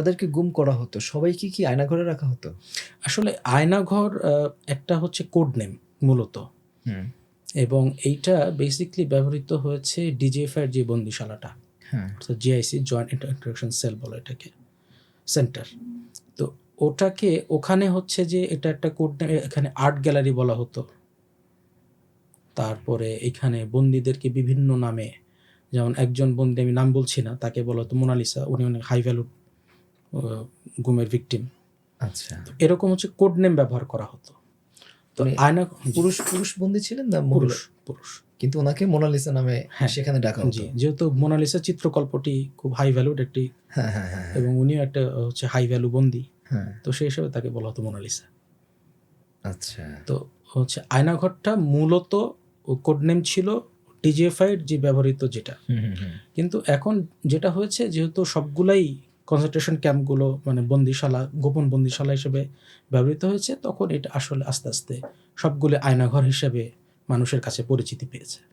তাদেরকে গুম করা হতো, সবাইকে কি আয়নাঘরে রাখা হতো? আসলে আয়নাঘর একটা হচ্ছে কোড নেম মূলত, হুম। এবং এইটা বেসিকলি ব্যবহৃত হয়েছে ডিজিএফআই এর যে বন্দিশালাটা, হ্যাঁ। অর্থাৎ জিআইসি জয়েন্ট ইন্টারোগেশন সেল বলে এটাকে, সেন্টার। তো ওটাকে ওখানে হচ্ছে যে এটা একটা কোড নেম, এখানে আর্ট গ্যালারি বলা হতো। তারপরে এখানে বন্দীদেরকে বিভিন্ন নামে, যেমন একজন বন্দী, আমি নাম বলছি না, তাকে বলা হতো মোনালিসা, উনি অনেক হাই ভ্যালু গুমের ভিকটিম। আচ্ছা। এরকম হচ্ছে কোড নেম ব্যবহার করা হতো। তো উনি আয়না পুরুষ বন্দী ছিলেন না পুরুষ মহিলা? পুরুষ কিন্তু ওনাকে মোনালিসা নামে হ্যাঁ সেখানে ডাকা হতো। জি, যেহেতু মোনালিসা চিত্রকল্পটি খুব হাই ভ্যালুড একটি, হ্যাঁ, হ্যাঁ, হ্যাঁ, হ্যাঁ। এবং উনিও একটা হচ্ছে হাই ভ্যালু বন্দী, হ্যাঁ। তো সেই হিসেবে তাকে বলা হতো মোনালিসা। আচ্ছা। তো হচ্ছে আয়নাঘরটা মূলত কোড নেম ছিল ডিজিএফআই যে ব্যবহৃত যেটা। হুম, হুম, হুম। কিন্তু এখন যেটা হয়েছে, যেহেতু সবগুলাই কনসেন্ট্রেশন ক্যাম্পগুলো মানে বন্দিশালা, গোপন বন্দিশালা হিসেবে ব্যবহৃত হয়েছে, তখন এটা আসলে আস্তে আস্তে সবগুলো আয়নাঘর হিসেবে মানুষের কাছে পরিচিতি পেয়েছে।